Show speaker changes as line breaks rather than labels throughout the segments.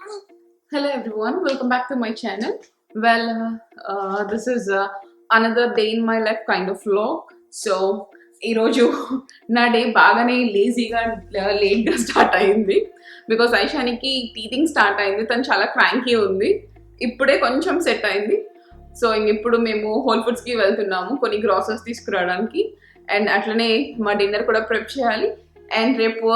Hello everyone, welcome back to my channel. This is another day in my life kind of vlog. So, ఈరోజు నా day బాగానే లేజీగా లేట్గా start అయింది because ఐషానికి teething start అయింది. తను చాలా క్రాంకీ ఉంది. ఇప్పుడే కొంచెం సెట్ అయింది. సో ఇప్పుడు మేము హోల్ ఫుడ్స్కి వెళ్తున్నాము కొన్ని గ్రాసరీస్ తీసుకురావడానికి. అండ్ అట్లనే మా డిన్నర్ కూడా ప్రిప్ చేయాలి. అండ్ రేపు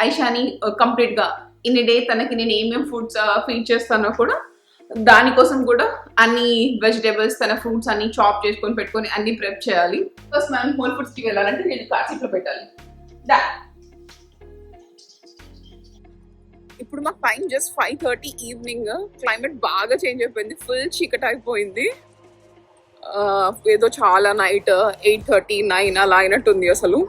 ఐషాని కంప్లీట్గా ఇన్ డే తనకి నేను ఏమేమి ఫుడ్స్ ఫీడ్ చేస్తానో కూడా దానికోసం కూడా అన్ని వెజిటేబుల్స్ తన ఫ్రూట్స్ అన్ని చాప్ చేసుకొని పెట్టుకొని అన్ని ప్రిప్ చేయాలి. ఫస్ట్ మనం హోల్ ఫుడ్స్కి వెళ్ళాలంటే నేను కార్సీట్లో పెట్టాలి. ఇప్పుడు మాకు టైం జస్ట్ 5:30 ఈవినింగ్. క్లైమేట్ బాగా చేంజ్ అయిపోయింది, ఫుల్ చీకటి అయిపోయింది. ఏదో చాలా నైట్ 8:30, 9 అలా అయినట్టుంది అసలు.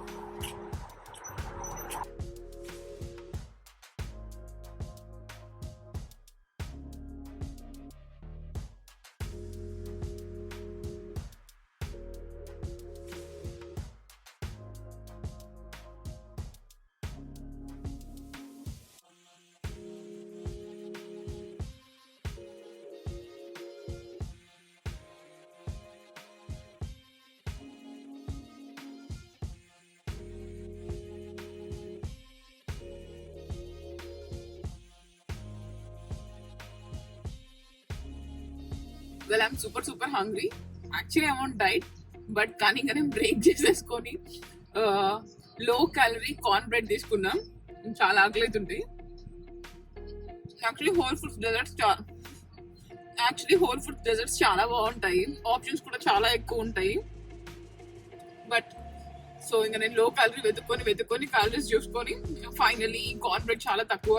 Well, I'm super hungry. Actually, I'm on diet, but కానీ ఇంకా నేను బ్రేక్ చేసేసుకొని లో క్యాలరీ కార్న్ బ్రెడ్ తీసుకున్నాం. చాలా ఆకలి అవుతుంది. యాక్చువల్లీ హోల్ ఫుడ్ డెజర్ట్స్ చాలా బాగుంటాయి, ఆప్షన్స్ కూడా చాలా ఎక్కువ ఉంటాయి. బట్ సో ఇంకా నేను లో క్యాలరీ వెతుక్కొని క్యాలరీస్ చూసుకొని ఫైనల్లీ ఈ కార్న్ బ్రెడ్ చాలా తక్కువ,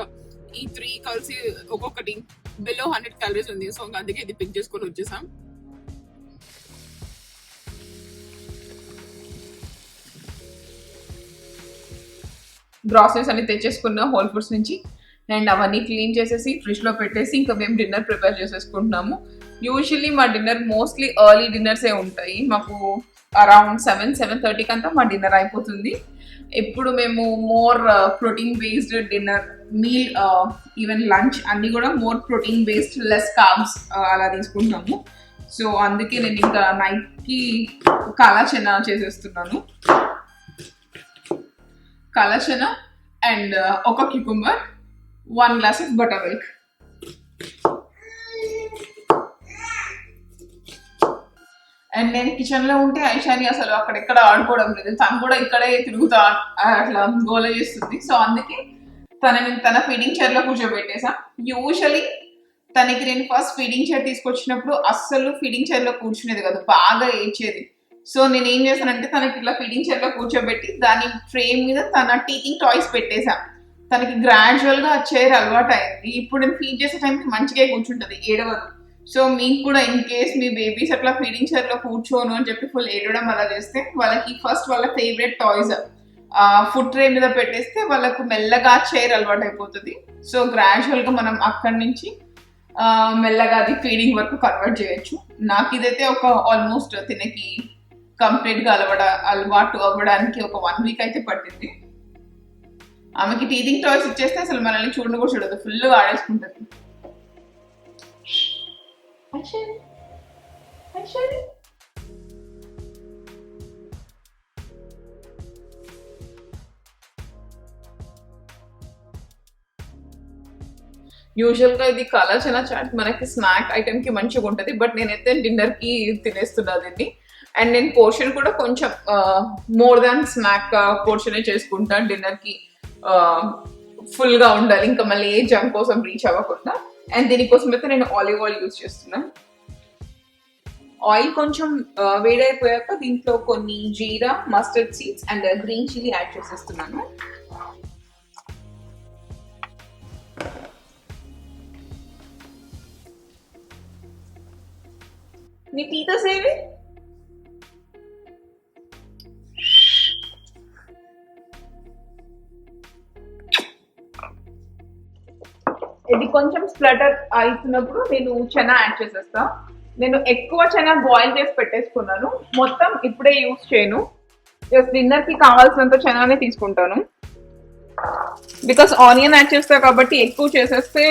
ఈ 3 కలిసి ఒక్కొక్కటి బిలో 100 క్యాలరీస్ ఉంది. సో అందుకే ఇది పిక్ చేసుకొని వచ్చేసాం. గ్రాసరీస్ అన్ని తెచ్చేసుకున్నాం హోల్ ఫుడ్స్ నుంచి. అండ్ అవన్నీ క్లీన్ చేసేసి ఫ్రిడ్జ్లో పెట్టేసి ఇంకా మేము డిన్నర్ ప్రిపేర్ చేసేసుకుంటున్నాము. యూజువల్లీ మా డిన్నర్ మోస్ట్లీ ఎర్లీ డిన్నర్సే ఉంటాయి. మాకు అరౌండ్ 7-7:30 అంతా మా డిన్నర్ అయిపోతుంది. ఇప్పుడు మేము more protein based dinner, meal, even lunch అన్ని కూడా more protein based, less carbs అలా తీసుకుంటున్నాము. సో అందుకే నేను ఇంకా నైట్కి కాలా చెనా చేసేస్తున్నాను. కాలా చెనా అండ్ ఒక cucumber, 1 glass of butter milk. And నేను కిచెన్లో ఉంటే ఐషాని అసలు అక్కడెక్కడ ఆడుకోవడం లేదు. తను కూడా ఇక్కడే తిరుగుతా అట్లా గోల చేస్తుంది. సో అందుకే తన ఫీడింగ్ చైర్లో కూర్చోబెట్టేసా. యూజువలీ తనకి నేను ఫస్ట్ ఫీడింగ్ చైర్ తీసుకొచ్చినప్పుడు అస్సలు ఫీడింగ్ చైర్లో కూర్చునేది కాదు, బాగా ఏడ్చేది. సో నేను ఏం చేశానంటే తనకి ఇట్లా ఫీడింగ్ చైర్లో కూర్చోబెట్టి దాని ఫ్రేమ్ మీద తన టీచింగ్ టాయ్స్ పెట్టేసా. తనకి గ్రాడ్యువల్గా ఆ చైర్ అలవాటు అయింది. ఇప్పుడు నేను ఫీడ్ చేసే టైంకి మంచిగా కూర్చుంటుంది, ఏడవదు. సో మీకు కూడా ఇన్ కేస్ మీ బేబీస్ అట్లా ఫీడింగ్ చైర్లో కూర్చోను అని చెప్పి ఫుల్ ఏడవడం అలా చేస్తే వాళ్ళకి ఫస్ట్ వాళ్ళ ఫేవరెట్ టాయ్స్ ఫుడ్ ట్రే మీద పెట్టేస్తే వాళ్ళకు మెల్లగా చైర్ అలవాటు అయిపోతుంది. సో గ్రాడ్యువల్గా మనం అక్కడి నుంచి మెల్లగా అది ఫీడింగ్ వరకు కన్వర్ట్ చేయొచ్చు. నాకు ఇదైతే ఒక ఆల్మోస్ట్ తినకి కంప్లీట్గా అలవాటు అవ్వడానికి ఒక 1 వీక్ అయితే పట్టింది. ఆమెకి టీథింగ్ టాయ్స్ ఇచ్చేస్తే అసలు మనల్ని చూడను కూడా చూడదు, ఫుల్గా ఆడేసుకుంటుంది. యూజువల్గా ఇది కాలా చెనా చాట్ మనకి స్నాక్ ఐటెంకి మంచిగా ఉంటుంది. బట్ నేనైతే డిన్నర్కి తినేస్తున్నా దీన్ని. అండ్ నేను పోర్షన్ కూడా కొంచెం మోర్ దాన్ స్నాక్ పోర్షనే చేసుకుంటాను. డిన్నర్కి ఫుల్గా ఉండాలి, ఇంకా మళ్ళీ ఏ జంక్ కోసం రీచ్ అవ్వకుండా. అండ్ దీనికోసం అయితే నేను ఆలివ్ ఆయిల్ యూజ్ చేస్తున్నాను. ఆయిల్ కొంచెం వేడైపోయాక దీంట్లో కొన్ని జీరా, mustard seeds and green chilli add చేసేస్తున్నాను. నీ టీతస్ ఏవి? ఇది కొంచెం స్ప్లటర్ అవుతున్నప్పుడు నేను చెనా యాడ్ చేసేస్తా. నేను ఎక్కువ చెనా బాయిల్ చేసి పెట్టేసుకున్నాను, మొత్తం ఇప్పుడే యూజ్ చేయను. జస్ట్ డిన్నర్కి కావాల్సినంత చెనానే తీసుకుంటాను. బికాస్ ఆనియన్ యాడ్ చేస్తా కాబట్టి ఎక్కువ చేసేస్తే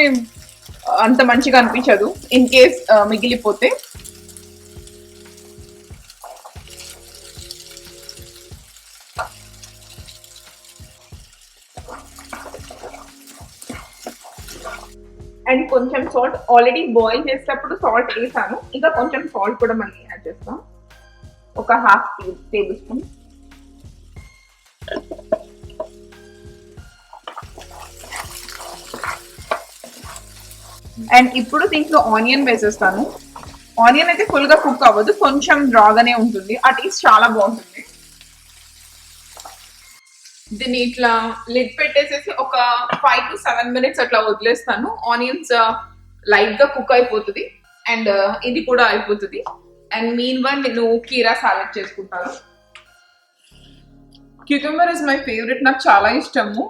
అంత మంచిగా అనిపించదు ఇన్ కేస్ మిగిలిపోతే. అండ్ కొంచెం సాల్ట్, ఆల్రెడీ బాయిల్ చేసేటప్పుడు సాల్ట్ వేసాను, ఇంకా కొంచెం సాల్ట్ కూడా మళ్ళీ యాడ్ చేస్తాం, ఒక హాఫ్ టేబుల్ స్పూన్. అండ్ ఇప్పుడు దీంట్లో ఆనియన్ వేసేస్తాను. ఆనియన్ అయితే ఫుల్ గా కుక్ అవ్వదు, కొంచెం రాగానే ఉంటుంది, ఆ టేస్ట్ చాలా బాగుంటుంది. దీన్ని ఇట్లా లిడ్ పెట్టేసేసి ఒక 5 to 7 minutes అట్లా వదిలేస్తాను. ఆనియన్స్ లైట్ గా కుక్ అయిపోతుంది అండ్ ఇది కూడా అయిపోతుంది. అండ్ మీన్ వన్ నేను కీరా సాలెడ్ చేసుకుంటాను. క్యూకంబర్ ఇస్ మై ఫేవరెట్, నాకు చాలా ఇష్టము.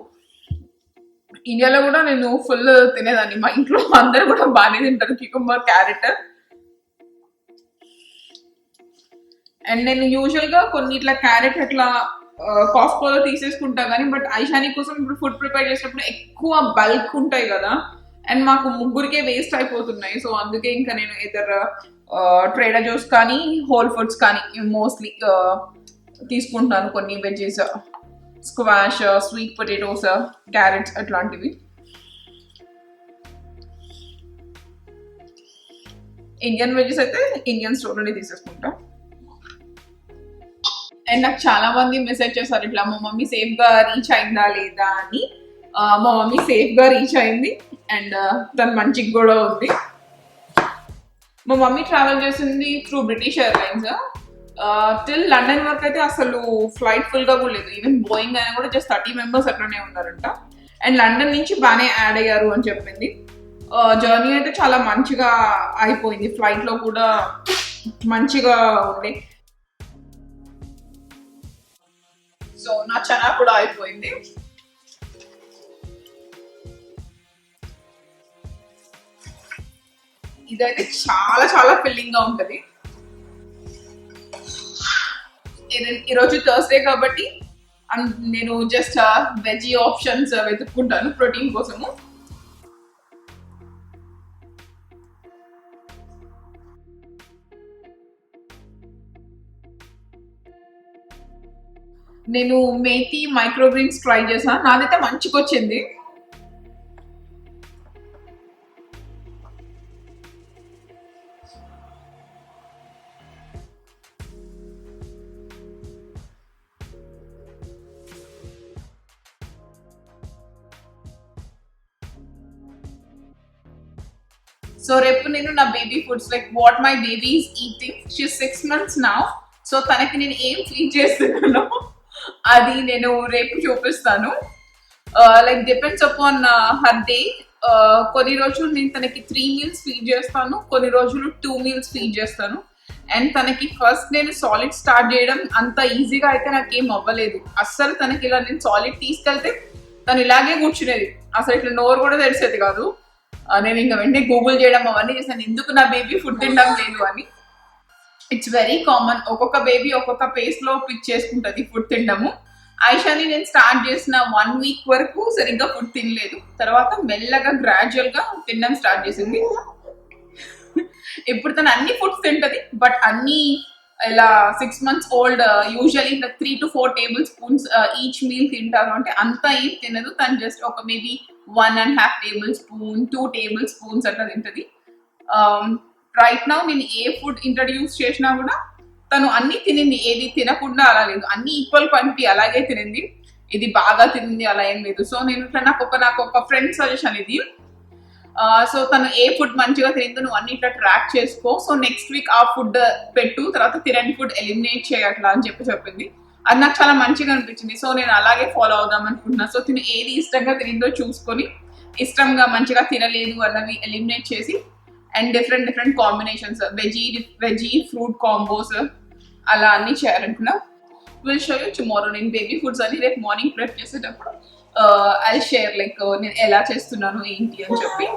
ఇండియాలో కూడా నేను ఫుల్ తినేదాన్ని, మా ఇంట్లో అందరు కూడా బాగానే తింటారు క్యూకంబర్, క్యారెట్. అండ్ నేను యూజువల్ గా కొన్ని ఇట్లా క్యారెట్ ఇట్లా కాస్కోలో తీసేసుకుంటా కానీ, బట్ ఐషాని కోసం ఇప్పుడు ఫుడ్ ప్రిపేర్ చేసినప్పుడు ఎక్కువ బల్క్ ఉంటాయి కదా, అండ్ మాకు ముగ్గురికే వేస్ట్ అయిపోతున్నాయి. సో అందుకే ఇంకా నేను ఇద్దరు ట్రేడర్ జోస్ కానీ హోల్ ఫుడ్స్ కానీ మోస్ట్లీ తీసుకుంటాను కొన్ని veggies, squash, sweet potatoes, carrots అట్లాంటివి. ఇండియన్ వెజెస్ అయితే ఇండియన్ స్టోర్ నుండి తీసేసుకుంటాం. అండ్ నాకు చాలా మంది మెసేజ్ చేస్తారు ఇట్లా మా మమ్మీ సేఫ్ గా రీచ్ అయిందా లేదా అని. మా మమ్మీ సేఫ్ గా రీచ్ అయింది అండ్ తను మంచిగా కూడా ఉంది. మా మమ్మీ ట్రావెల్ చేసింది through British airlines. Till London వరకు అయితే అసలు ఫ్లైట్ ఫుల్ గా కూడా లేదు. ఈవెన్ బోయింగ్ అయినా కూడా జస్ట్ 30 members అట్లనే ఉన్నారంట. అండ్ లండన్ నుంచి బాగానే యాడ్ అయ్యారు అని చెప్పింది. జర్నీ అయితే చాలా మంచిగా అయిపోయింది, ఫ్లైట్ లో కూడా మంచిగా ఉండే. సో నా చనా కూడా అయిపోయింది. ఇదైతే చాలా చాలా ఫిల్లింగ్ గా ఉంటది. ఈరోజు థర్స్డే కాబట్టి నేను జస్ట్ వెజీ ఆప్షన్స్ వెతుక్కుంటాను ప్రోటీన్ కోసము. నేను మేతి మైక్రోగ్రీన్స్ ట్రై చేసాను, నాదైతే మంచిగా వచ్చింది. సో రేపు నేను నా baby foods like what my baby is eating, she 6 months now. So తనకి నేను ఏం ఫీడ్ చేస్తున్నాను అది నేను రేపు చూపిస్తాను. Like depends upon her day. కొన్ని రోజులు నేను తనకి 3 meals ఫీడ్ చేస్తాను, కొన్ని రోజులు 2 meals ఫీడ్ చేస్తాను. అండ్ తనకి ఫస్ట్ నేను సాలిడ్ స్టార్ట్ చేయడం అంత ఈజీగా అయితే నాకేం అవ్వలేదు అస్సలు. తనకి ఇలా నేను సాలిడ్ తీసుకెళ్తే తను ఇలాగే కూర్చునేది, అసలు ఇట్లా నోరు కూడా తెలిసేది కాదు. నేను ఇంకా వెంటనే గూగుల్ చేయడం అవన్నీ చేశాను, ఎందుకు నా బేబీ ఫుడ్ తినడం లేదు అని. ఇట్స్ వెరీ కామన్, ఒక్కొక్క బేబీ ఒక్కొక్క పేస్ లో పిక్ చేసుకుంటది ఫుడ్ తినడము. ఐషాని నేను స్టార్ట్ చేసిన 1 week వరకు సరిగ్గా ఫుడ్ తినలేదు, తర్వాత మెల్లగా గ్రాడ్యువల్ గా తినడం స్టార్ట్ చేసింది. ఇప్పుడు తను అన్ని ఫుడ్స్ తింటది, బట్ అన్ని ఇలా 6 months old usually 3 to 4 tablespoons each meal తింటారు అంటే అంత ఏం తినదు. తను జస్ట్ ఒక మేబీ 1.5 tablespoon 2 tablespoons అట్లా తింటది. రైట్ నౌ నేను ఏ ఫుడ్ ఇంట్రడ్యూస్ చేసినా కూడా తను అన్ని తినింది, ఏది తినకుండా అలా లేదు, అన్ని ఈక్వల్ క్వాంటిటీ అలాగే తినింది. ఇది బాగా తినింది అలా ఏం లేదు. సో నేను ఇట్లా నాకు ఒక ఫ్రెండ్ సజెషన్ ఇది. సో తను ఏ ఫుడ్ మంచిగా తినిందో నువ్వు అన్ని ఇట్లా ట్రాక్ చేసుకో, సో నెక్స్ట్ వీక్ ఆ ఫుడ్ పెట్టు, తర్వాత తినని ఫుడ్ ఎలిమినేట్ చేయట్లా అని చెప్పింది. అది నాకు చాలా మంచిగా అనిపించింది. సో నేను అలాగే ఫాలో అవుదాం అనుకుంటున్నా. సో తిను ఏది ఇష్టంగా తినిందో చూసుకొని ఇష్టంగా మంచిగా తినలేదు అన్నవి ఎలిమినేట్ చేసి and different combinations veggie fruit combos అలా అన్ని చేయాలనుకున్నా. Will show you tomorrow. నేను బేబీ ఫుడ్స్ అని రేపు మార్నింగ్ ప్రిపేర్ చేసేటప్పుడు ఐ షేర్ లైక్ నేను ఎలా చేస్తున్నాను ఏంటి అని చెప్పి.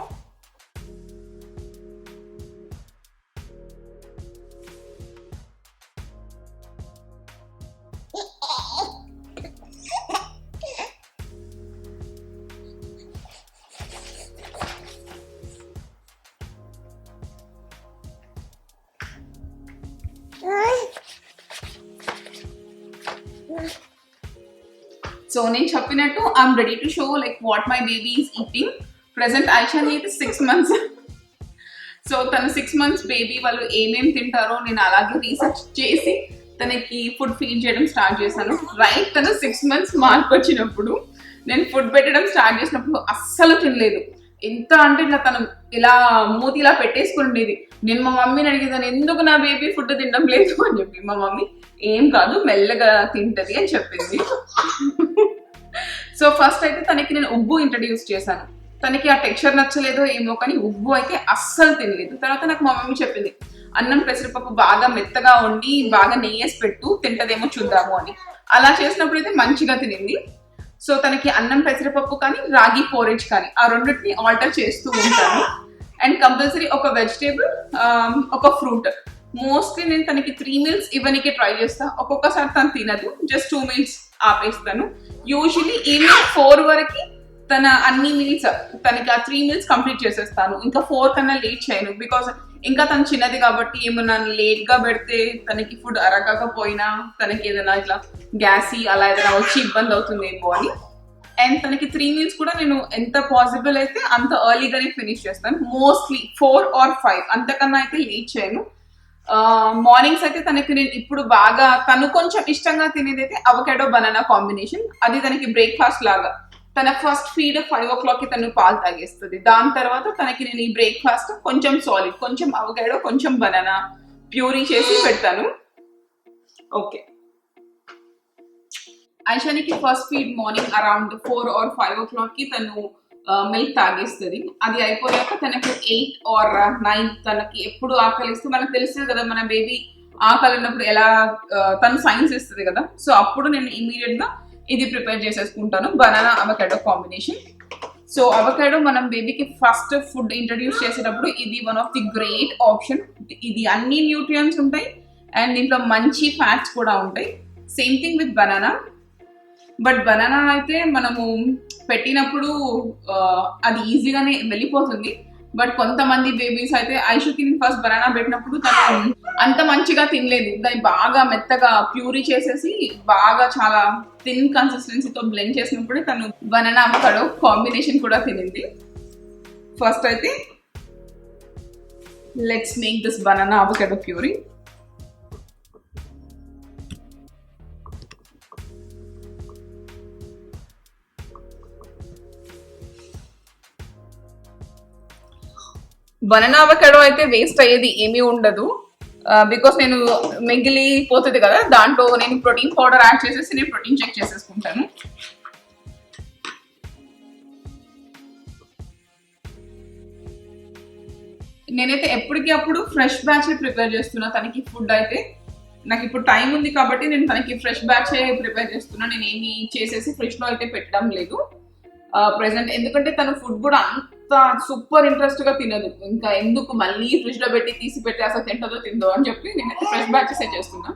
సో నేను చెప్పినట్టు I'm ready to show like what my baby is eating. Present Aishani అయితే 6 months. సో తను 6 months బేబీ వాళ్ళు ఏమేమి తింటారో నేను అలాగే రీసెర్చ్ చేసి తనకి ఫుడ్ ఫీడ్ చేయడం స్టార్ట్ చేశాను. రైట్ తను 6 months మార్క్ వచ్చినప్పుడు నేను ఫుడ్ పెట్టడం స్టార్ట్ చేసినప్పుడు అస్సలు తినలేదు. ఎంత అంటే ఇట్లా తను ఇలా మూతి ఇలా పెట్టేసుకుని ఉండేది. నేను మా మమ్మీని అడిగేదాన్ని ఎందుకు నా బేబీ ఫుడ్ తినడం లేదు అని చెప్పి. మా మమ్మీ ఏం కాదు మెల్లగా తింటది అని చెప్పింది. సో ఫస్ట్ అయితే తనకి నేను ఉగ్గు ఇంట్రడ్యూస్ చేశాను. తనకి ఆ టెక్స్చర్ నచ్చలేదో ఏమో కానీ ఉగ్గు అయితే అస్సలు తినలేదు. తర్వాత నాకు మా మమ్మీ చెప్పింది అన్నం పెసరపప్పు బాగా మెత్తగా వండి బాగా నెయ్యేసి పెట్టు తింటదేమో చూద్దాము అని. అలా చేసినప్పుడు అయితే మంచిగా తినింది. సో తనకి అన్నం పెసరపప్పు కానీ రాగి పోరేజ్ కానీ ఆ రెండింటిని ఆల్టర్ చేస్తూ ఉంటాను. అండ్ కంపల్సరీ ఒక వెజిటేబుల్ ఒక ఫ్రూట్. మోస్ట్లీ నేను తనకి 3 meals ఇవ్వనికే ట్రై చేస్తా. ఒక్కొక్కసారి తను తినదు, జస్ట్ 2 meals ఆపేస్తాను. యూజువలీ ఈవినింగ్ 4 వరకు తన అన్ని మీల్స్ తనకి ఆ 3 meals కంప్లీట్ చేసేస్తాను. ఇంకా 4 కన్నా లేట్ చేయను. బికాస్ ఇంకా తను చిన్నది కాబట్టి ఏమన్నా లేట్ గా పెడితే తనకి ఫుడ్ అరగకపోయినా తనకి ఏదైనా ఇట్లా గ్యాసీ అలా ఏదైనా వచ్చి ఇబ్బంది అవుతుందేమో అని. అండ్ తనకి 3 meals కూడా నేను ఎంత పాసిబుల్ అయితే అంత ఎర్లీగానే ఫినిష్ చేస్తాను. మోస్ట్లీ 4 or 5 అంతకన్నా అయితే లేట్ చేయను. మార్నింగ్స్ అయితే తనకి నేను ఇప్పుడు బాగా తను కొంచెం ఇష్టంగా తినేది అయితే అవకాడో బనానా కాంబినేషన్. అది తనకి బ్రేక్ఫాస్ట్ లాగా. తన ఫస్ట్ ఫీడ్ 5 o'clock కి తను పాలు తాగేస్తుంది. దాని తర్వాత తనకి నేను ఈ బ్రేక్ఫాస్ట్ కొంచెం సాలిడ్, కొంచెం అవకాడో, కొంచెం బనానా ప్యూరీ చేసి పెడతాను. ఓకే, ఐషానికి first feed morning around 4 or 5 o'clock కి తను మిల్క్ తాగేస్తుంది. అది అయిపోయాక తనకి 8 or 9 తనకి ఎప్పుడు ఆకలిస్తే మనకు తెలుస్తుంది కదా మన బేబీ ఆకలి ఉన్నప్పుడు ఎలా తను సైన్స్ ఇస్తుంది కదా. సో అప్పుడు నేను ఇమీడియట్ గా ఇది ప్రిపేర్ చేసేసుకుంటాను, banana avocado combination. So avocado మనం బేబీకి ఫస్ట్ ఫుడ్ ఇంట్రడ్యూస్ చేసేటప్పుడు ఇది one of the great option. ఇది అన్ని న్యూట్రియంట్స్ ఉంటాయి అండ్ దీంట్లో మంచి ఫ్యాట్స్ కూడా ఉంటాయి. Same thing with banana. But banana అయితే మనము పెట్టినప్పుడు అది ఈజీగానే వెళ్ళిపోతుంది. బట్ కొంతమంది బేబీస్ అయితే ఐషుకి ఫస్ట్ బనానా పెట్టినప్పుడు తను అంత మంచిగా తినలేదు. దాన్ని బాగా మెత్తగా ప్యూరీ చేసేసి బాగా చాలా థిన్ కన్సిస్టెన్సీతో బ్లెండ్ చేసినప్పుడే తను బనానా అవకాడో కాంబినేషన్ కూడా తినింది. ఫస్ట్ అయితే let's make this banana avocado puree. Banana avocado అయితే వేస్ట్ అయ్యేది ఏమీ ఉండదు. బికాస్ నేను మిగిలిపోతుంది కదా, దాంట్లో నేను ప్రోటీన్ పౌడర్ యాడ్ చేసేసి నేను ప్రోటీన్ చెక్ చేసేసుకుంటాను. నేనైతే ఎప్పటికీ అప్పుడు ఫ్రెష్ బ్యాచ్ ప్రిపేర్ చేస్తున్నా తనకి ఫుడ్ అయితే. నాకు ఇప్పుడు టైం ఉంది కాబట్టి నేను తనకి ఫ్రెష్ బ్యాచ్ ప్రిపేర్ చేస్తున్నా. నేను ఏమి చేసేసి ఫ్రిడ్జ్ లో అయితే పెట్టడం లేదు ప్రెసెంట్. ఎందుకంటే తన ఫుడ్ కూడా అంత సూపర్ ఇంట్రెస్ట్ గా తినదు. ఇంకా ఎందుకు మళ్ళీ ఫ్రిడ్జ్ లో పెట్టి తీసి పెట్టి అసలు తింటదో తిందో అని చెప్పి నేనైతే ఫ్రెష్ బ్యాచెస్ చేస్తున్నా.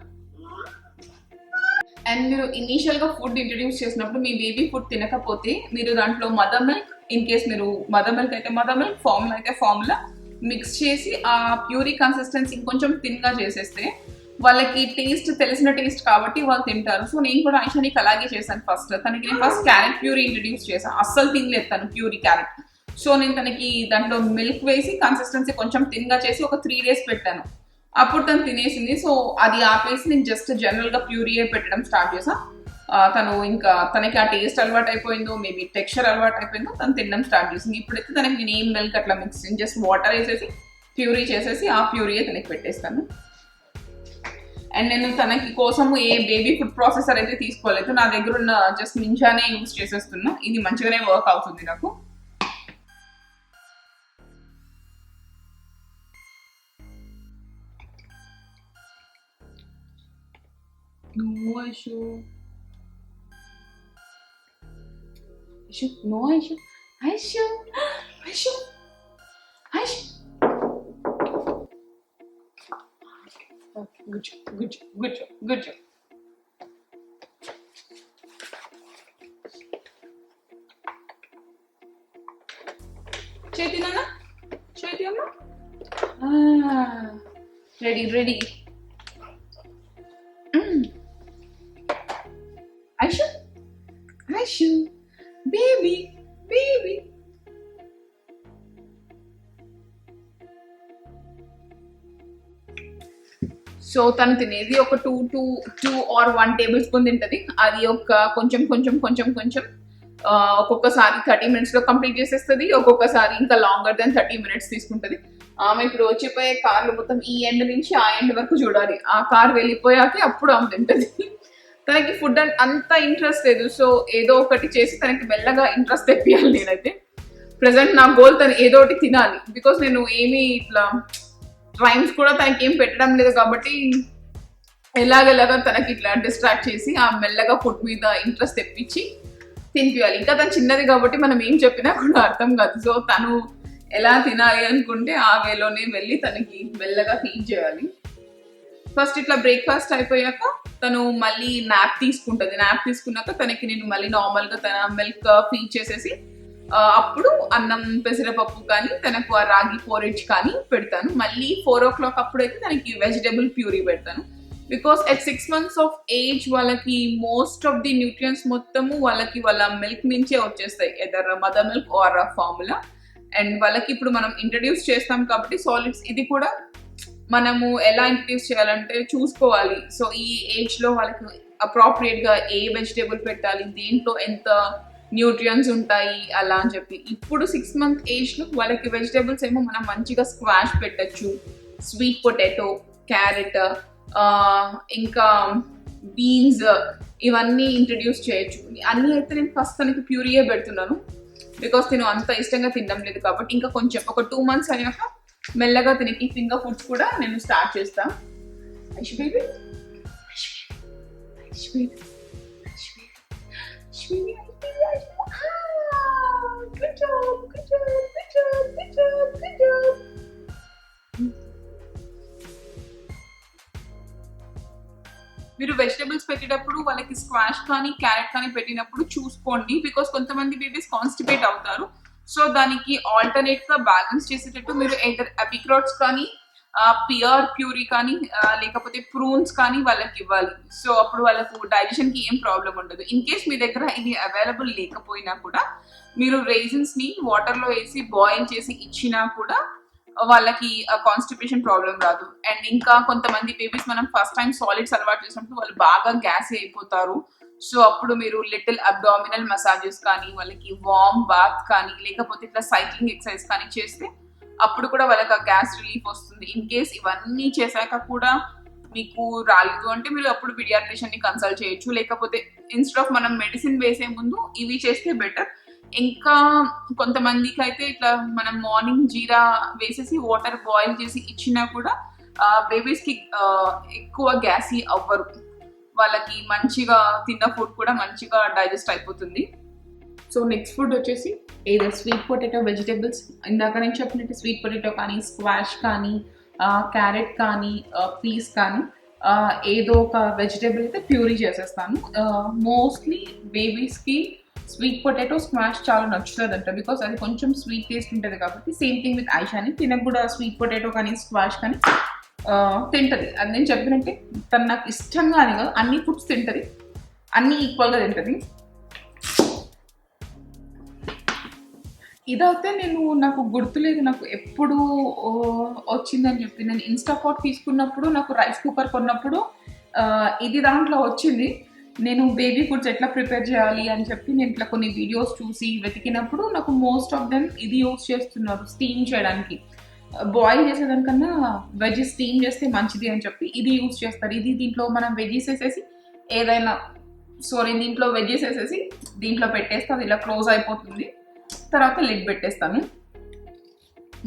అండ్ మీరు ఇనీషియల్ గా ఫుడ్ ఇంట్రడ్యూస్ చేసినప్పుడు మీ బేబీ ఫుడ్ తినకపోతే మీరు దాంట్లో మదర్ మిల్క్, ఇన్ కేస్ మీరు మదర్ మిల్క్ అయితే మదర్ మిల్క్, ఫార్ములా అయితే ఫార్ములా మిక్స్ చేసి ఆ ప్యూరీ కన్సిస్టెన్సీ ఇంకొంచెం థిన్ గా చేసేస్తే వాళ్ళకి టేస్ట్ తెలిసిన టేస్ట్ కాబట్టి వాళ్ళు తింటారు. సో నేను కూడా ఐషానికి అలాగే చేశాను. తనకి నేను ఫస్ట్ క్యారెట్ ప్యూరీ ఇంట్రడ్యూస్ చేశాను. అస్సలు తినలేదు తను ప్యూరీ క్యారెట్. సో నేను తనకి దాంట్లో మిల్క్ వేసి కన్సిస్టెన్సీ కొంచెం థిన్ గా చేసి ఒక 3 days పెట్టాను. అప్పుడు తను తినేసింది. సో అది ఆపేసి నేను జస్ట్ జనరల్ గా ప్యూరీ పెట్టడం స్టార్ట్ చేసా. తను ఇంకా తనకి ఆ టేస్ట్ అలవాటు అయిపోయిందో, మేబీ టెక్స్చర్ అలవాటు అయిపోయిందో, తను తినడం స్టార్ట్ చేసింది. ఇప్పుడైతే తనకి నేను ఏం మిల్క్ అట్లా మిక్స్ జస్ట్ వాటర్ వేసేసి ప్యూరీ చేసేసి ఆ ప్యూరీయే తనకి పెట్టేస్తాను. అండ్ నేను తనకి కోసము ఏ బేబీ ఫుడ్ ప్రాసెసర్ అయితే తీసుకోలేదు. నా దగ్గర ఉన్న జస్ట్ నింజానే యూజ్ చేసేస్తున్నా. ఇది మంచిగానే వర్క్ అవుతుంది నాకు. No issue. Aishu, no Aishu. Aishu, Aishu, Aishu. Good job, good job, good job, good job. Chaiti Nana, Chaiti Amma. Ready, ready. Aishu, Aishu baby baby. So తను తినేది ఒక 2 or 1 టేబుల్ స్పూన్ తింటది. అది ఒక కొంచెం కొంచెం కొంచెం కొంచెం ఒక్కొక్కసారి 30 minutes లో కంప్లీట్ చేసేస్తుంది, ఒక్కొక్కసారి ఇంకా లాంగర్ దెన్ 30 minutes తీసుకుంటది. ఆమె ఇప్పుడు వచ్చిపోయే కార్లు మొత్తం ఈ ఎండ్ నుంచి ఆ ఎండ్ వరకు చూడాలి. ఆ కార్ వెళ్ళిపోయాక అప్పుడు ఆమె తింటది. తనకి ఫుడ్ అంత ఇంట్రెస్ట్ లేదు. సో ఏదో ఒకటి చేసి తనకి మెల్లగా ఇంట్రెస్ట్ తెప్పియాలి. నేనైతే ప్రెసెంట్ నా గోల్ తను ఏదో ఒకటి తినాలి. బికాస్ నేను ఏమి ఇట్లా రైమ్స్ కూడా తనకి ఏం పెట్టడం లేదు కాబట్టి ఎలాగెలాగా తనకి ఇట్లా డిస్ట్రాక్ట్ చేసి ఆ మెల్లగా ఫుడ్ మీద ఇంట్రెస్ట్ తెప్పించి తినిపించాలి. ఇంకా తను చిన్నది కాబట్టి మనం ఏం చెప్పినా కూడా అర్థం కాదు. సో తను ఎలా తినాలి అనుకుంటే ఆ వేలోనే వెళ్ళి తనకి మెల్లగా ఫీడ్ చేయాలి. ఫస్ట్ ఇట్లా బ్రేక్ఫాస్ట్ అయిపోయాక తను మళ్ళీ నాప్ తీసుకుంటుంది. నాప్ తీసుకున్నాక తనకి నేను మళ్ళీ నార్మల్గా తన మిల్క్ ఫీడ్ చేసేసి అప్పుడు అన్నం పెసరపప్పు కానీ తనకు ఆ రాగి పోరిజ్ కానీ పెడతాను. మళ్ళీ 4 o'clock అప్పుడైతే తనకి వెజిటబుల్ ప్యూరీ పెడతాను. Because at 6 months of age వాళ్ళకి మోస్ట్ ఆఫ్ ది న్యూట్రియన్స్ మొత్తము వాళ్ళకి వాళ్ళ మిల్క్ నుంచే వచ్చేస్తాయి, either mother milk are formula. And వాళ్ళకి ఇప్పుడు మనం ఇంట్రడ్యూస్ చేస్తాం కాబట్టి సాలిడ్స్ ఇది కూడా మనము ఎలా ఇంట్రడ్యూస్ చేయాలంటే చూసుకోవాలి. సో ఈ ఏజ్ లో వాళ్ళకి అప్రాప్రియేట్ గా ఏ వెజిటేబుల్ పెట్టాలి, దేంట్లో ఎంత న్యూట్రియన్స్ ఉంటాయి అలా అని చెప్పి. ఇప్పుడు 6 month ఏజ్ లో వాళ్ళకి వెజిటేబుల్స్ ఏమో మనం మంచిగా స్క్వాష్ పెట్టచ్చు, స్వీట్ పొటాటో, క్యారెట్, ఇంకా బీన్స్ ఇవన్నీ ఇంట్రడ్యూస్ చేయొచ్చు. అన్నీ అయితే నేను ఫస్ట్ తనకి ప్యూరీయే పెడుతున్నాను. బికాస్ తిను అంత ఇష్టంగా తినడం లేదు కాబట్టి ఇంకా కొంచెం ఒక 2 months అయ్యాక మెల్లగా తినకి ఫింగర్ ఫుడ్స్ కూడా నేను స్టార్ట్ చేస్తాను. Aishu baby Aishu baby Aishu baby Aishu baby good job good job good job good job good job. మీరు వెజిటబుల్స్ పెట్టేటప్పుడు వాళ్ళకి స్క్వాష్ కానీ క్యారెట్ కానీ పెట్టినప్పుడు చూసుకోండి. బికాస్ కొంతమంది బేబీస్ కాన్స్టిపేట్ అవుతారు. సో దానికి ఆల్టర్నేట్ గా బ్యాలెన్స్ చేసేటట్టు మీరు ఎయిదర్ అపిక్రోట్స్ కానీ పియర్ ప్యూరీ కానీ లేకపోతే ప్రూన్స్ కానీ వాళ్ళకి ఇవ్వాలి. సో అప్పుడు వాళ్ళకు డైజెషన్ కి ఏం ప్రాబ్లం ఉండదు. ఇన్ కేస్ మీ దగ్గర ఇది అవైలబుల్ లేకపోయినా కూడా మీరు రైజిన్స్ ని వాటర్ లో వేసి బాయిల్ చేసి ఇచ్చినా కూడా వాళ్ళకి కాన్స్టిపేషన్ ప్రాబ్లం రాదు. అండ్ ఇంకా కొంతమంది బేబీస్ మనం ఫస్ట్ టైం సాలిడ్స్ అలవాటు చేసినప్పుడు వాళ్ళు బాగా గ్యాసీ అయిపోతారు. సో అప్పుడు మీరు లిటిల్ అబ్డామినల్ మసాజెస్ కానీ వాళ్ళకి వార్మ్ బాత్ కానీ లేకపోతే ఇట్లా సైక్లింగ్ ఎక్సర్సైజ్ కానీ చేస్తే అప్పుడు కూడా వాళ్ళకి ఆ గ్యాస్ రిలీఫ్ వస్తుంది. ఇన్ కేస్ ఇవన్నీ చేశాక కూడా మీకు రాలేదు అంటే మీరు అప్పుడు పీడియాట్రిషియన్ ని కన్సల్ట్ చేయొచ్చు. లేకపోతే ఇన్స్టెడ్ ఆఫ్ మనం మెడిసిన్ వేసే ముందు ఇవి చేస్తే బెటర్. ఇంకా కొంతమందికి అయితే ఇట్లా మనం మార్నింగ్ జీరా వేసేసి వాటర్ బాయిల్ చేసి ఇచ్చినా కూడా బేబీస్ కి ఎక్కువ గ్యాసీ అవ్వరు. వాళ్ళకి మంచిగా తిన్న ఫుడ్ కూడా మంచిగా డైజెస్ట్ అయిపోతుంది. సో నెక్స్ట్ ఫుడ్ వచ్చేసి ఏదో స్వీట్ పొటాటో వెజిటేబుల్స్. ఇందాక నేను చెప్పినట్టు స్వీట్ పొటాటో కానీ స్క్వాష్ కానీ క్యారెట్ కానీ పీస్ కానీ ఏదో ఒక వెజిటేబుల్ అయితే ప్యూరీ చేసేస్తాను. మోస్ట్లీ బేబీస్కి స్వీట్ పొటాటో స్క్వాష్ చాలా నచ్చుతుందంట. బికాస్ అది కొంచెం స్వీట్ టేస్ట్ ఉంటుంది కాబట్టి. సేమ్ థింగ్ విత్ ఐషాని, తినకు కూడా స్వీట్ పొటాటో కానీ స్క్వాష్ కానీ తింటది. అది నేను చెప్పినట్టే తను నాకు ఇష్టంగా అని కాదు, అన్ని ఫుడ్స్ తింటది, అన్ని ఈక్వల్గా తింటది. ఇదైతే నాకు గుర్తులేదు నాకు ఎప్పుడు వచ్చిందని చెప్పి. నేను ఇన్స్టాపాట్ తీసుకున్నప్పుడు నాకు రైస్ కుక్కర్ కొన్నప్పుడు ఇది దాంట్లో వచ్చింది. నేను బేబీ ఫుడ్స్ ఎట్లా ప్రిపేర్ చేయాలి అని చెప్పి నేను ఇట్లా కొన్ని వీడియోస్ చూసి వెతికినప్పుడు నాకు మోస్ట్ ఆఫ్ దెమ్ ఇది యూజ్ చేస్తున్నారు స్టీమ్ చేయడానికి. బాయిల్ చేసేదానికన్నా వెజెస్ స్టీమ్ చేస్తే మంచిది అని చెప్పి ఇది యూజ్ చేస్తారు. ఇది దీంట్లో మనం వెజెస్ వేసేసి ఏదైనా దీంట్లో వెజెస్ వేసేసి దీంట్లో పెట్టేస్తే అది ఇలా క్లోజ్ అయిపోతుంది. తర్వాత లిడ్ పెట్టేస్తాను.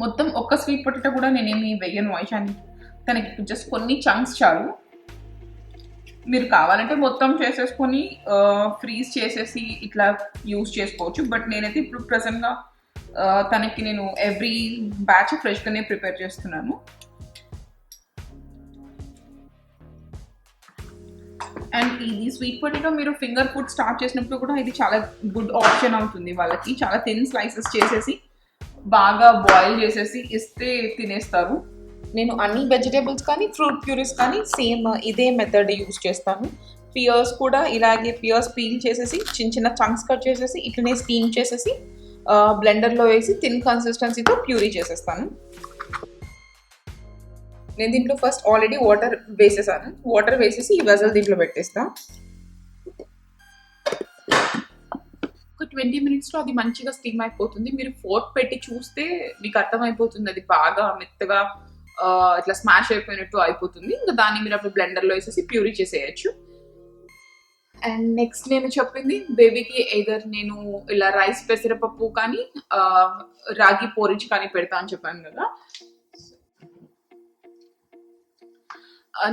మొత్తం ఒక్క స్వీట్ పొటాటో కూడా నేనేమి వెయ్యను ఐషాని. తనకి జస్ట్ కొన్ని చంక్స్ చాలు. మీరు కావాలంటే మొత్తం చేసేసుకొని ఫ్రీజ్ చేసేసి ఇట్లా యూజ్ చేసుకోవచ్చు. బట్ నేనైతే ఇప్పుడు ప్రెసెంట్గా తనకి నేను ఎవ్రీ బ్యాచ్ ఫ్రెష్గానే ప్రిపేర్ చేస్తున్నాను. అండ్ ఇది స్వీట్ పొటాటో మీరు ఫింగర్ ఫుడ్ స్టార్ట్ చేసినప్పుడు కూడా ఇది చాలా గుడ్ ఆప్షన్ అవుతుంది వాళ్ళకి. చాలా థిన్ స్లైసెస్ చేసేసి బాగా బాయిల్ చేసేసి ఇస్తే తినేస్తారు. నేను అన్ని వెజిటేబుల్స్ కానీ ఫ్రూట్ ప్యూరీస్ కానీ సేమ్ ఇదే మెథడ్ యూజ్ చేస్తాను. పియర్స్ కూడా ఇలాగే పియర్స్ పీల్ చేసేసి చిన్న చిన్న చంక్స్ కట్ చేసేసి ఇట్లనే స్టీమ్ చేసేసి బ్లెండర్లో వేసి థిన్ కన్సిస్టెన్సీతో ప్యూరీ చేసేస్తాను. నేను దీంట్లో ఫస్ట్ ఆల్రెడీ వాటర్ వేసేసాను. వాటర్ వేసేసి ఈ వెజల్ దీంట్లో పెట్టేస్తా. ఒక 20 minutesలో అది మంచిగా స్టీమ్ అయిపోతుంది. మీరు ఫోర్క్ పెట్టి చూస్తే మీకు అర్థమైపోతుంది అది బాగా మెత్తగా ఇట్లా స్మాష్ అయిపోయినట్టు అయిపోతుంది. ఇంకా దాన్ని మీరు అప్పుడు బ్లెండర్లో వేసేసి ప్యూరీ చేసేయచ్చు. అండ్ నెక్స్ట్ నేను చెప్పింది బేబీకి ఎయిదర్ నేను ఇలా రైస్ పెసరపప్పు కానీ రాగి పోరిజ్ కానీ పెడతా అని చెప్పాను కదా.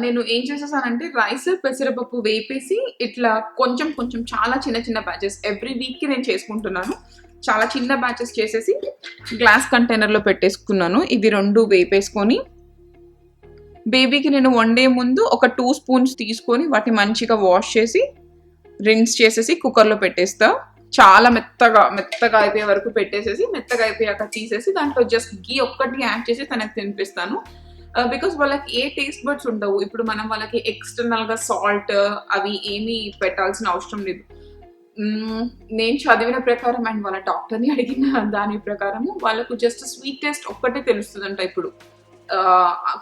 నేను ఏం చేసేసానంటే రైస్ పెసరపప్పు వేపేసి ఇట్లా కొంచెం కొంచెం చాలా చిన్న చిన్న బ్యాచెస్ ఎవ్రీ వీక్కి నేను చేసుకుంటున్నాను. చాలా చిన్న బ్యాచెస్ చేసేసి గ్లాస్ కంటైనర్లో పెట్టేసుకున్నాను. ఇవి 2 వేపేసుకొని బేబీకి నేను వండే ముందు ఒక 2 spoons తీసుకొని వాటిని మంచిగా వాష్ చేసి రిన్స్ చేసేసి కుక్కర్లో పెట్టేస్తా. చాలా మెత్తగా అయిపోయే వరకు పెట్టేసేసి మెత్తగా అయిపోయాక తీసేసి దాంట్లో జస్ట్ గీ ఒక్కటి యాడ్ చేసి తనకు తినిపిస్తాను. బికాస్ వాళ్ళకి ఏ టేస్ట్ బడ్స్ ఉండవు. ఇప్పుడు మనం వాళ్ళకి ఎక్స్టర్నల్గా సాల్ట్ అవి ఏమీ పెట్టాల్సిన అవసరం లేదు. నేను చదివిన ప్రకారం అండ్ వాళ్ళ డాక్టర్ని అడిగిన దాని ప్రకారము వాళ్ళకు జస్ట్ స్వీట్ టేస్ట్ ఒక్కటే తెలుస్తుందంట ఇప్పుడు.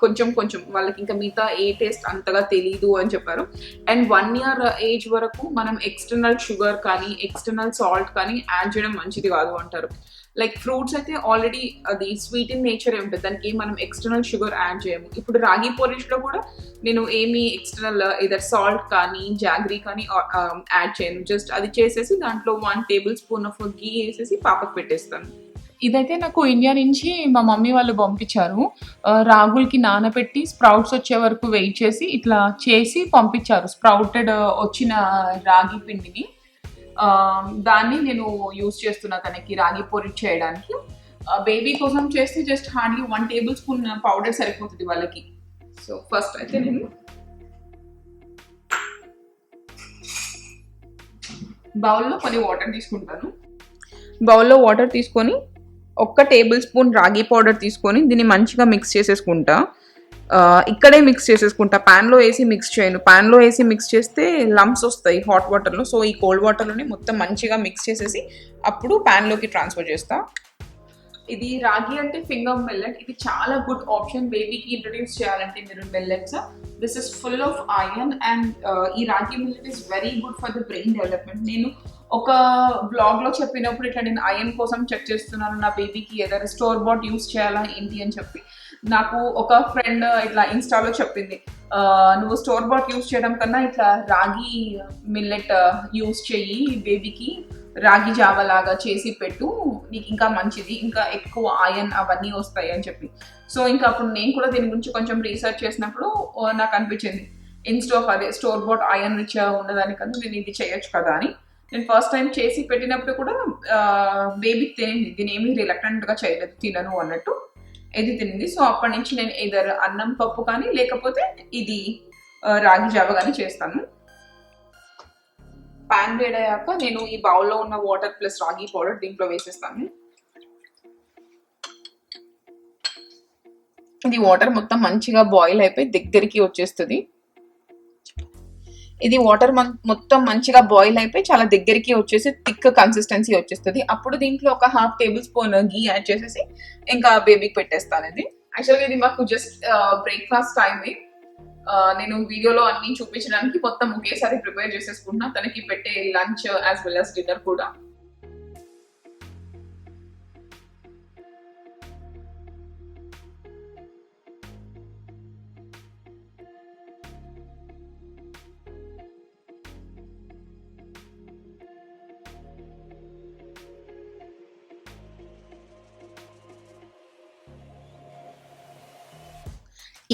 కొంచెం కొంచెం వాళ్ళకి ఇంకా మిగతా ఏ టేస్ట్ అంతగా తెలీదు అని చెప్పారు. అండ్ 1 year ఏజ్ వరకు మనం ఎక్స్టర్నల్ షుగర్ కానీ ఎక్స్టర్నల్ సాల్ట్ కానీ యాడ్ చేయడం మంచిది కాదు అంటారు. లైక్ ఫ్రూట్స్ అయితే ఆల్రెడీ అది స్వీట్ ఇన్ నేచరే ఉంటుంది, దానికి మనం ఎక్స్టర్నల్ షుగర్ యాడ్ చేయము. ఇప్పుడు రాగి పోరిజ్లో కూడా నేను ఏమి ఎక్స్టర్నల్ ఏదర్ సాల్ట్ కానీ జాగ్రీ కానీ యాడ్ చేయను. జస్ట్ అది చేసేసి దాంట్లో 1 tablespoon ఆఫ్ గీ వేసేసి పాపకు పెట్టేస్తాను. ఇదైతే నాకు ఇండియా నుంచి మా మమ్మీ వాళ్ళు పంపించారు. రాగులకి నానబెట్టి స్ప్రౌట్స్ వచ్చే వరకు వెయిట్ చేసి ఇట్లా చేసి పంపించారు. స్ప్రౌటెడ్ వచ్చిన రాగి పిండిని దాన్ని నేను యూజ్ చేస్తున్నా తనకి రాగి పొరి చేయడానికి. బేబీ కోసం చేస్తే జస్ట్ హార్డ్లీ 1 tablespoon పౌడర్ సరిపోతుంది వాళ్ళకి. సో ఫస్ట్ అయితే నేను బౌల్లో కొన్ని వాటర్ తీసుకుంటాను. బౌల్లో వాటర్ తీసుకొని 1 tablespoon రాగి పౌడర్ తీసుకొని దీన్ని మంచిగా మిక్స్ చేసేసుకుంటా. ఇక్కడే మిక్స్ చేసేసుకుంటా, ప్యాన్లో వేసి మిక్స్ చేయను. ప్యాన్లో వేసి మిక్స్ చేస్తే లంప్స్ వస్తాయి హాట్ వాటర్లో. సో ఈ కోల్డ్ వాటర్లోనే మొత్తం మంచిగా మిక్స్ చేసేసి అప్పుడు ప్యాన్లోకి ట్రాన్స్ఫర్ చేస్తా. ఇది రాగి అంటే ఫింగర్ మిల్లెట్. ఇది చాలా గుడ్ ఆప్షన్ బేబీకి ఇంట్రడ్యూస్ చేయాలంటే మీరు millets. This is full of iron and ఈ రాగి millet is very good for the brain development. నేను ఒక బ్లాగ్లో చెప్పినప్పుడు ఇట్లా నేను ఐరన్ కోసం చెక్ చేస్తున్నాను నా బేబీకి ఏదైనా స్టోర్ బాట్ యూస్ చేయాలా ఏంటి అని చెప్పి. నాకు ఒక ఫ్రెండ్ ఇట్లా ఇన్స్టాలో చెప్పింది, నువ్వు స్టోర్ బాట్ యూస్ చేయడం కన్నా ఇట్లా రాగి మిల్లెట్ యూస్ చెయ్యి, బేబీకి రాగి జావ లాగా చేసి పెట్టు, నీకు ఇంకా మంచిది, ఇంకా ఎక్కువ ఐరన్ అవన్నీ వస్తాయి అని చెప్పి. సో ఇంకా అప్పుడు నేను కూడా దీని గురించి కొంచెం రీసెర్చ్ చేసినప్పుడు నాకు అనిపించింది ఇన్స్టా ఆఫ్ అదే స్టోర్ బాట్ ఐరన్ రిచ్ ఉండదానికన్నా నేను ఇది చేయొచ్చు కదా అని. నేను ఫస్ట్ టైం చేసి పెట్టినప్పుడు కూడా బేబీకి తినింది, దీని ఏమీ రిలక్టెంట్గా చేయలేదు, తినను అన్నట్టు ఇది తినింది. సో అప్పటి నుంచి నేను ఏదర్ అన్నం పప్పు కానీ లేకపోతే ఇది రాగి జావ కానీ చేస్తాను. ప్యాన్ వేడయ్యాక నేను ఈ బౌల్లో ఉన్న వాటర్ ప్లస్ రాగి పౌడర్ దీంట్లో వేసేస్తాను. ఇది వాటర్ మొత్తం మంచిగా బాయిల్ అయిపోయి దగ్గరికి వచ్చేస్తుంది. ఇది వాటర్ మొత్తం మంచిగా బాయిల్ అయిపోయి చాలా దగ్గరికి వచ్చేసి థిక్ కన్సిస్టెన్సీ వచ్చేస్తుంది. అప్పుడు దీంట్లో ఒక 1/2 tablespoon గీ యాడ్ చేసేసి ఇంకా బేబీకి పెట్టేస్తాను. ఇది యాక్చువల్గా ఇది మాకు జస్ట్ బ్రేక్ఫాస్ట్ టైమే. నేను వీడియోలో అన్ని చూపించడానికి మొత్తం ఒకేసారి ప్రిపేర్ చేసేసుకుంటున్నా, తనకి పెట్టే lunch as well as dinner కూడా.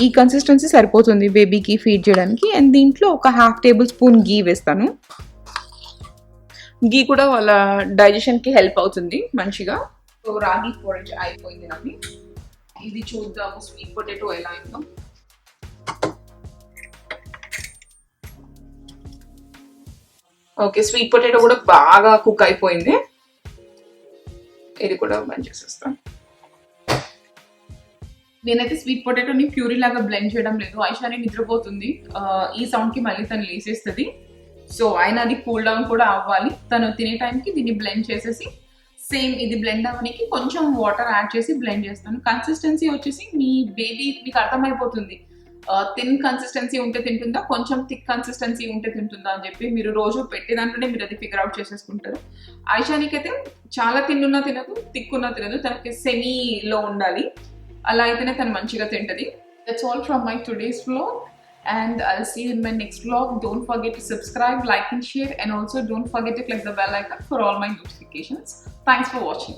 ఈ కన్సిస్టెన్సీ సరిపోతుంది బేబీకి ఫీడ్ చేయడానికి. అండ్ దీంట్లో ఒక 1/2 tablespoon గీ వేస్తాను. గీ కూడా వాళ్ళ డైజెషన్కి హెల్ప్ అవుతుంది మంచిగా. సో రాగి పోరిజ్ అయిపోయింది నాకు. ఇది చూద్దాము స్వీట్ పొటాటో ఎలా అయిందో. ఓకే, స్వీట్ పొటాటో కూడా బాగా కుక్ అయిపోయింది. ఇది కూడా బంద్ చేసేస్తాను. నేనైతే స్వీట్ పొటాటోని ప్యూరీ లాగా బ్లెండ్ చేయడం లేదు. ఐషాని నిద్రపోతుంది, ఈ సౌండ్కి మళ్ళీ తను లేసేస్తుంది. సో ఆయన అది కూల్ డౌన్ కూడా అవ్వాలి. తను తినే టైంకి దీన్ని బ్లెండ్ చేసేసి సేమ్ ఇది బ్లెండ్ అవ్వడానికి కొంచెం వాటర్ యాడ్ చేసి బ్లెండ్ చేస్తాను. కన్సిస్టెన్సీ వచ్చేసి మీ బేబీ మీకు అర్థమైపోతుంది, థిన్ కన్సిస్టెన్సీ ఉంటే తింటుందా, కొంచెం థిక్ కన్సిస్టెన్సీ ఉంటే తింటుందా అని చెప్పి మీరు రోజు పెట్టే దాంట్లోనే మీరు అది ఫిగర్ అవుట్ చేసేసుకుంటారు. ఐషానికి అయితే చాలా తిన్నున్నా తినదు, థిక్ ఉన్నా తినదు, తనకి సెమీలో ఉండాలి. అలా అయితేనే తను మంచిగా తింటది. That's all from my today's vlog, and I'll see you in my next vlog. Don't forget to subscribe, like and share, and also don't forget to click the bell icon for all my notifications. Thanks for watching.